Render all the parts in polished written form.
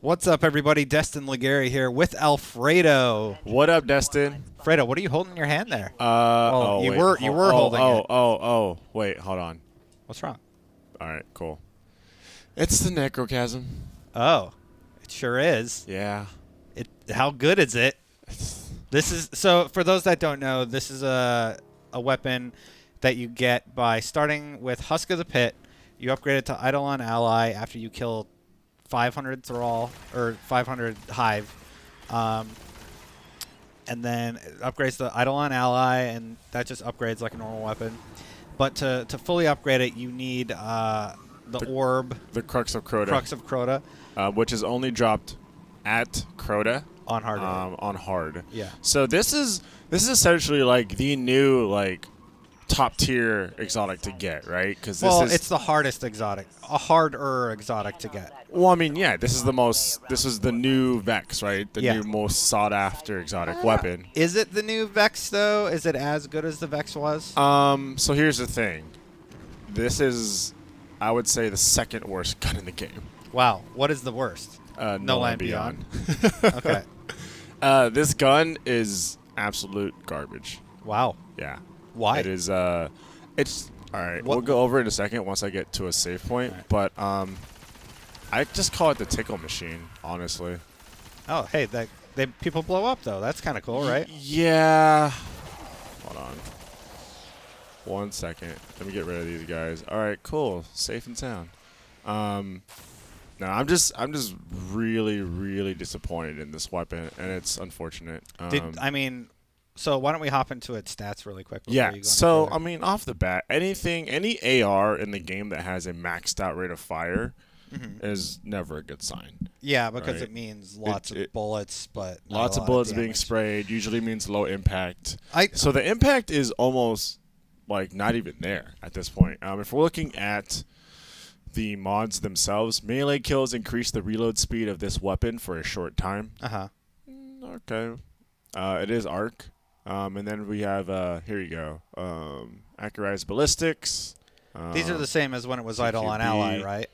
What's up, everybody? Destin Legary here with Alfredo. What up, Destin? Alfredo, what are you holding in your hand there? Oh, you wait. were holding it. Wait, hold on. What's wrong? All right, cool. It's the Necrochasm. Oh, it sure is. Yeah. How good is it? This is so. For those that don't know, this is a weapon that you get by starting with Husk of the Pit. You upgrade it to Eidolon Ally after you kill 500 Thrall or 500 Hive, and then it upgrades to Eidolon Ally, and that just upgrades like a normal weapon. But to fully upgrade it, you need the orb, The Crux of Crota. Crux of Crota, which is only dropped at Crota. on hard. On hard. Yeah. So this is essentially like the new top tier exotic to get, right? Because It's the hardest exotic, a harder exotic to get. Well, I mean, yeah, this is the new Vex, right? The new most sought after exotic weapon. Is it the new Vex though? Is it as good as the Vex was? So here's the thing. This is, I would say, the second worst gun in the game. Wow. What is the worst? No Land Beyond. Okay. This gun is absolute garbage. Wow. Yeah. Why? It is. It's all right. We'll go over it in a second once I get to a save point. Right. But I just call it the tickle machine, honestly. Oh, hey, people blow up though. That's kind of cool, right? Yeah. Hold on. 1 second. Let me get rid of these guys. All right, cool. Safe and sound. No, I'm just really, really disappointed in this weapon, and it's unfortunate. So why don't we hop into its stats really quick? Yeah. So I mean, off the bat, any AR in the game that has a maxed out rate of fire is never a good sign. Yeah, because right? it means lots of bullets, but not lots a of lot bullets being damage. sprayed usually means low impact. So the impact is almost like not even there at this point. If we're looking at the mods themselves, melee kills increase the reload speed of this weapon for a short time. Okay. It is arc. And then we have, here you go, accurized ballistics. These are the same as when it was Eidolon Ally, right?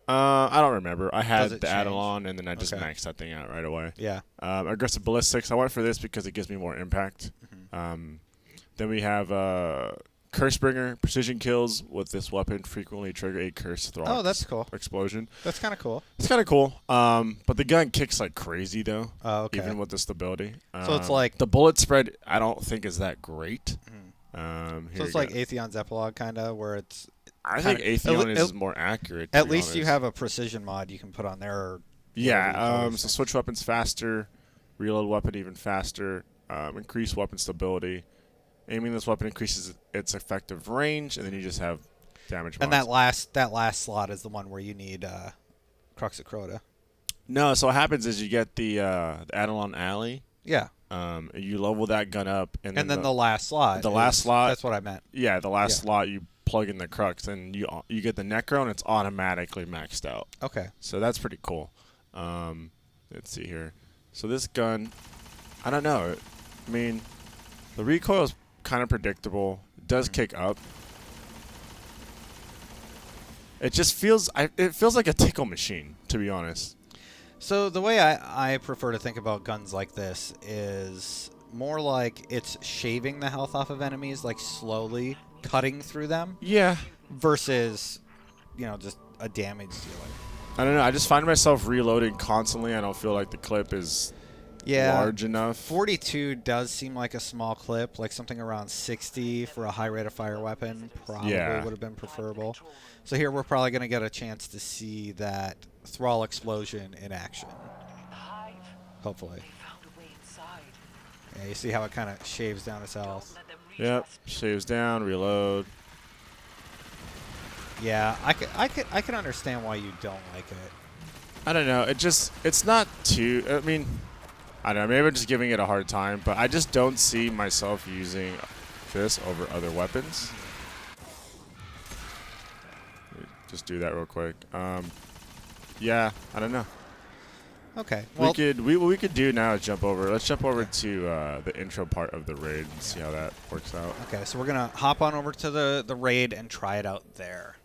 I don't remember. I had the change? Eidolon, and then I just maxed that thing out right away. Yeah. Aggressive ballistics. I went for this because it gives me more impact. Then we have Cursebringer. Precision kills with this weapon frequently trigger a curse thrall. Oh, that's cool. Explosion. That's kind of cool. It's kind of cool. But the gun kicks like crazy though. Oh, okay. Even with the stability. So it's like the bullet spread. I don't think is that great. So it's like Atheon's Epilogue, kind of, where it's. I think Atheon is more accurate. At least you have a precision mod you can put on there. Or yeah. So switch weapons faster, reload weapon even faster, increase weapon stability. Aiming this weapon increases its effective range, and then you just have damage. And that last slot is the one where you need Crux of Crota. No, so what happens is you get the Eidolon Alley. Yeah. You level that gun up, and then the last slot. The last slot. That's what I meant. Yeah, the last slot you plug in the Crux, and you get the Necro, and it's automatically maxed out. Okay. So that's pretty cool. Let's see here. So this gun, I don't know. I mean, the recoil is kind of predictable. It does kick up. It just feels it feels like a tickle machine, to be honest. So the way I prefer to think about guns like this is more like it's shaving the health off of enemies, like slowly cutting through them. Yeah. Versus, just a damage dealer. I don't know. I just find myself reloading constantly. I don't feel like the clip is large enough. 42 does seem like a small clip, like something around 60 for a high rate of fire weapon probably would have been preferable. So here we're probably going to get a chance to see that Thrall explosion in action. Hopefully. Yeah, you see how it kind of shaves down its health. Yep, shaves down, reload. Yeah, I can understand why you don't like it. I don't know. It's not too. I mean, I don't know. Maybe I'm just giving it a hard time, but I just don't see myself using this over other weapons. Just do that real quick. Yeah, I don't know. Okay. Well, we could do now is jump over. Let's jump over to the intro part of the raid and see how that works out. Okay, so we're gonna hop on over to the raid and try it out there.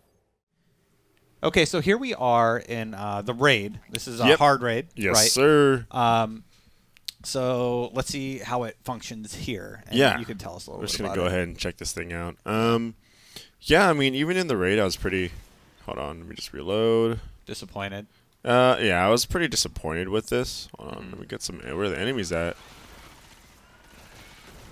Okay, so here we are in the raid. This is a hard raid, yes, right? sir. So let's see how it functions here. And you can tell us a little bit about it. We're just going to go ahead and check this thing out. Yeah, I mean, even in the raid, I was pretty... Hold on, let me just reload. Disappointed? Yeah, I was pretty disappointed with this. Hold on, let me get some... Where are the enemies at?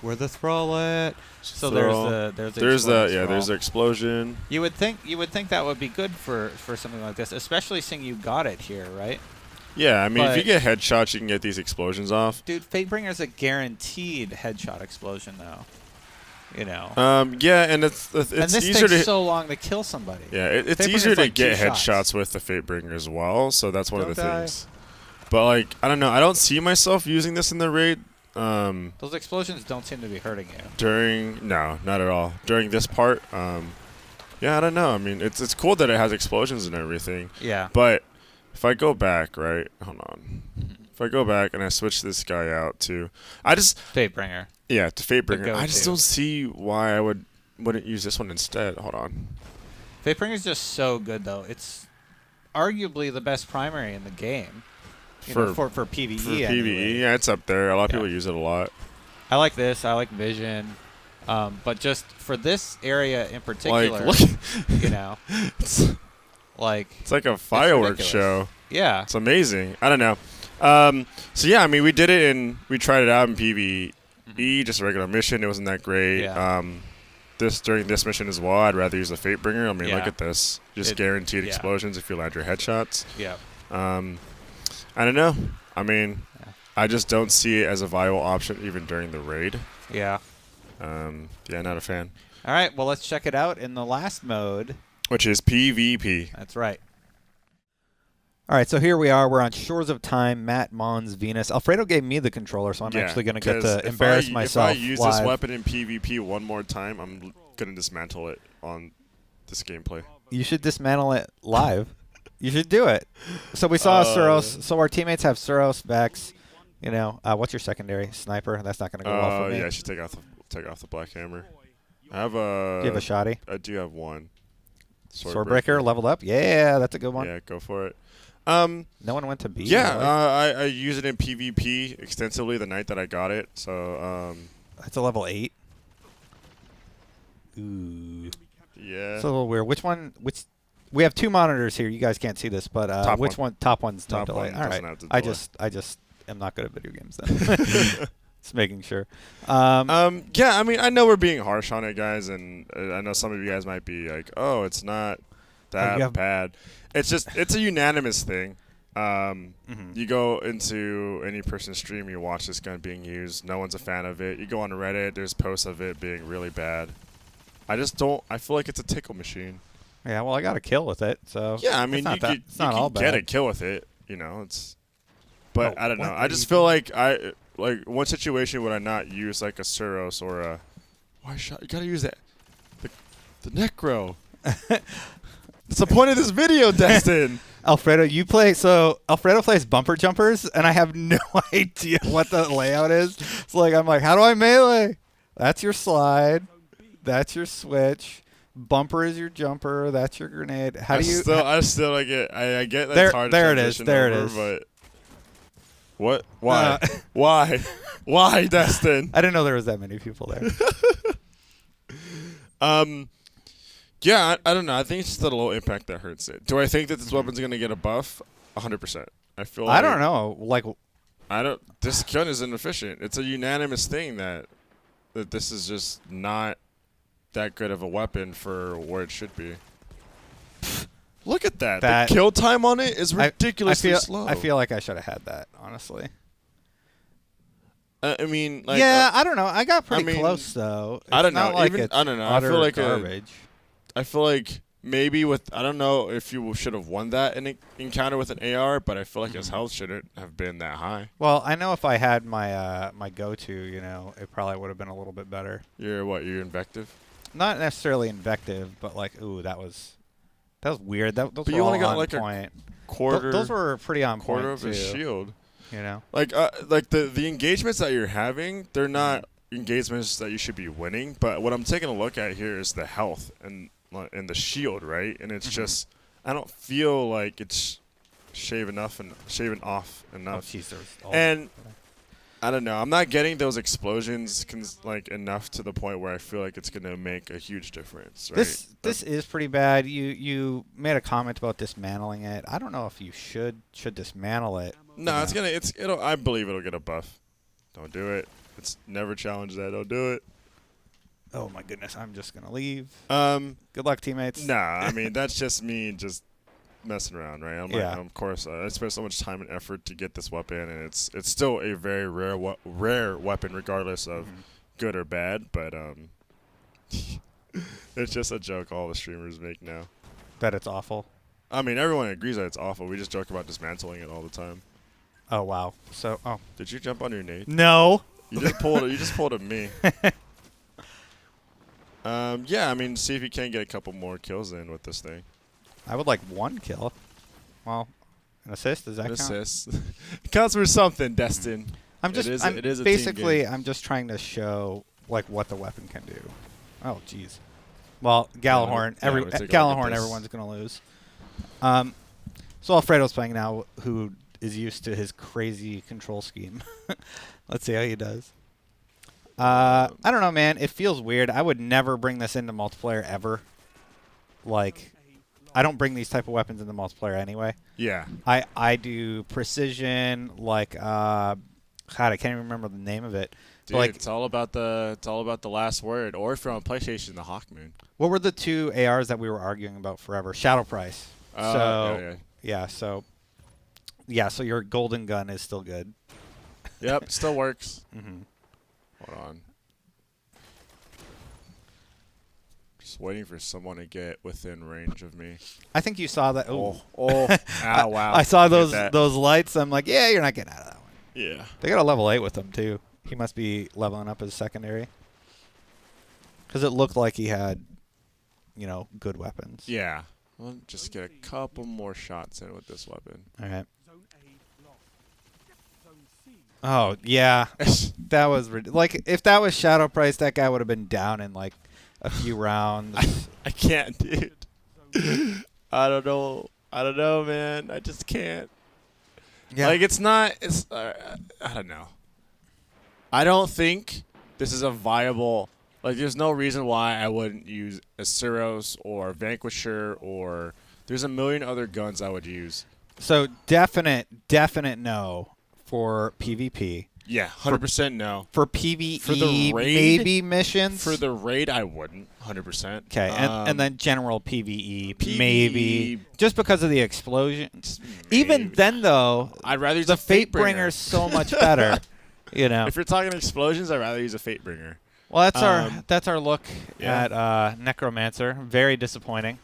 Where the thrall at? So there's the explosion. You would think that would be good for something like this, especially seeing you got it here, right? Yeah, I mean, if you get headshots, you can get these explosions off. Dude, Fatebringer's a guaranteed headshot explosion, though. You know. Yeah, and it's and this easier takes so long to kill somebody. Yeah, it's easier to get headshots with the Fatebringer as well. So that's one of the things. But like, I don't know. I don't see myself using this in the raid. Those explosions don't seem to be hurting you. No, not at all. During this part, yeah, I don't know. I mean, it's cool that it has explosions and everything. Yeah. But if I go back, right? Hold on. If I go back and I switch this guy out to, Fatebringer. Yeah, to Fatebringer. I just don't see why I wouldn't use this one instead. Hold on. Fatebringer's just so good though. It's arguably the best primary in the game. For PvE. For PvE, anyway. yeah, it's up there. A lot of people use it a lot. I like this. I like Vision. But just for this area in particular, look, you know, it's like a fireworks show. Yeah, it's amazing. I don't know. So yeah, I mean, we did it and we tried it out in PvE, just a regular mission. It wasn't that great. Yeah. During this mission as well, I'd rather use the Fatebringer. I mean, look at this, just guaranteed explosions if you land your headshots. Yeah. I don't know. I mean, I just don't see it as a viable option even during the raid. Yeah. Yeah, not a fan. All right, well, let's check it out in the last mode, which is PvP. That's right. All right, so here we are. We're on Shores of Time, Matt Mons, Venus. Alfredo gave me the controller, so I'm actually going to get to embarrass myself. If I use this weapon in PvP one more time, I'm going to dismantle it on this gameplay. You should dismantle it live. You should do it. So we saw Suros. So our teammates have Suros, Vex. You know, what's your secondary? Sniper? That's not going to go well for me. Yeah, I should take off the Black Hammer. I have a... Do you have a shoddy? I do have one. Swordbreaker leveled up? Yeah, that's a good one. Yeah, go for it. No one went to B. Yeah, I use it in PvP extensively the night that I got it. So that's a level 8. Ooh. Yeah. It's a little weird. Which one? We have two monitors here. You guys can't see this, but top one's no delay. All right. I just am not good at video games then. Just making sure. Yeah, I mean, I know we're being harsh on it, guys, and I know some of you guys might be like, "Oh, it's not that bad." It's a unanimous thing. You go into any person's stream, you watch this gun being used. No one's a fan of it. You go on Reddit, there's posts of it being really bad. I feel like it's a tickle machine. Yeah, well, I got a kill with it, so yeah. I mean, you can get a kill with it. You know, but I don't know. I just feel like one situation would I not use like a Suros or a you gotta use that the Necro. That's the point of this video, Destin. Alfredo, Alfredo plays bumper jumpers, and I have no idea what the layout is. So I'm like, how do I melee? That's your slide. That's your switch. Bumper is your jumper. That's your grenade. I still like it. I get that's hard to transition over, but what? Why? Why? Why, Destin? I didn't know there was that many people there. Yeah, I don't know. I think it's just the low impact that hurts it. Do I think that this weapon's gonna get a buff? 100%. I don't know. This gun is inefficient. It's a unanimous thing that this is just not that good of a weapon for where it should be. Look at that. The kill time on it is ridiculously slow. I feel like I should have had that, honestly. I mean, I don't know. I got pretty close though. I don't know. I don't know. I feel like garbage. I feel like maybe I don't know if you should have won that in an encounter with an AR, but I feel like his health shouldn't have been that high. Well, I know if I had my my go-to, it probably would have been a little bit better. Your invective? Not necessarily invective, but that was weird. Those but were you only got on point. A quarter. Those were pretty on point quarter of too. his shield. The engagements that you're having, they're not engagements that you should be winning. But what I'm taking a look at here is the health and the shield, right? And it's just I don't feel like it's shaven off enough. Oh, jeez, And I don't know. I'm not getting those explosions like enough to the point where I feel like it's gonna make a huge difference. Right? This is pretty bad. You made a comment about dismantling it. I don't know if you should dismantle it. No, I believe it'll get a buff. Don't do it. It's never challenged that. Don't do it. Oh my goodness, I'm just gonna leave. Good luck, teammates. Nah, I mean that's just me just messing around, right? I'm yeah. Like, of course, I spent so much time and effort to get this weapon, and it's still a very rare weapon, regardless of good or bad. But it's just a joke all the streamers make now. That it's awful. I mean, everyone agrees that it's awful. We just joke about dismantling it all the time. Oh wow. So did you jump on your nade? No. You just pulled it. You just pulled at me. Yeah, I mean, see if you can get a couple more kills in with this thing. I would like 1 kill. Well, an assist, does that count? Assist. It counts for something, Destin. It is a basically, team game. I'm just trying to show like what the weapon can do. Oh, jeez. Well, Gallahorn, everyone's going to lose. So Alfredo's playing now, who is used to his crazy control scheme. Let's see how he does. I don't know, man. It feels weird. I would never bring this into multiplayer ever. Like, I don't bring these type of weapons into multiplayer anyway. Yeah. I do precision, like, God, I can't even remember the name of it. Dude, like, it's all about the last word. Or if you're on PlayStation, the Hawkmoon. What were the 2 ARs that we were arguing about forever? Shadow Price. So your golden gun is still good. Yep, still works. Hold on. Just waiting for someone to get within range of me. I think you saw that. Oh, wow. I saw those lights. I'm like, yeah, you're not getting out of that one. Yeah. They got a level 8 with them, too. He must be leveling up his secondary. Because it looked like he had, good weapons. Yeah. We'll just get a couple more shots in with this weapon. All right. Oh, yeah. That was like, if that was Shadow Price, that guy would have been down in like a few rounds. I can't, dude. I don't know, man. I just can't. Yeah. Like, I don't know. I don't think this is a viable, like, there's no reason why I wouldn't use a Suros or Vanquisher, or there's a million other guns I would use. So definite no for PvP. Yeah, 100% no. For PvE, for the raid, maybe missions. For the raid, I wouldn't, 100%. Okay, and then general PvE, maybe. Just because of the explosions. Maybe. Even then, though, I'd rather use the a Fatebringer's so much better. If you're talking explosions, I'd rather use a Fatebringer. Well, that's our look at Necromancer. Very disappointing.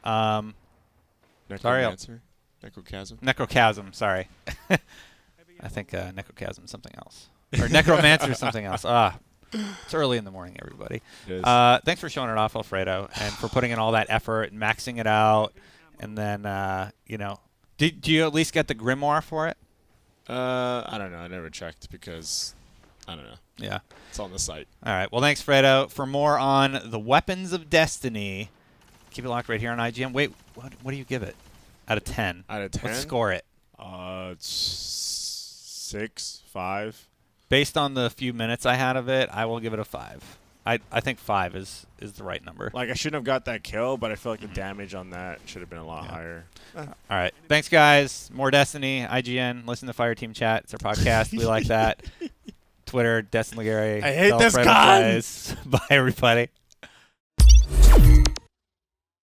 Necromancer? Necrochasm? Necrochasm, sorry. I think Necrochasm is something else. Or Necromancer is something else. It's early in the morning, everybody. It is. Thanks for showing it off, Alfredo, and for putting in all that effort and maxing it out. And then, do you at least get the Grimoire for it? I don't know. I never checked because, I don't know. Yeah. It's on the site. All right. Well, thanks, Fredo. For more on the Weapons of Destiny, keep it locked right here on IGN. Wait, what do you give it? Out of 10. Out of 10? Let's score it. It's 6, 5. Based on the few minutes I had of it, I will give it a 5. I think 5 is the right number. Like, I shouldn't have got that kill, but I feel like the damage on that should have been a lot higher. All right. Thanks, guys. More Destiny, IGN. Listen to Fire Team Chat. It's our podcast. We like that. Twitter, Destin Legary. I hate this guy. Bye, everybody.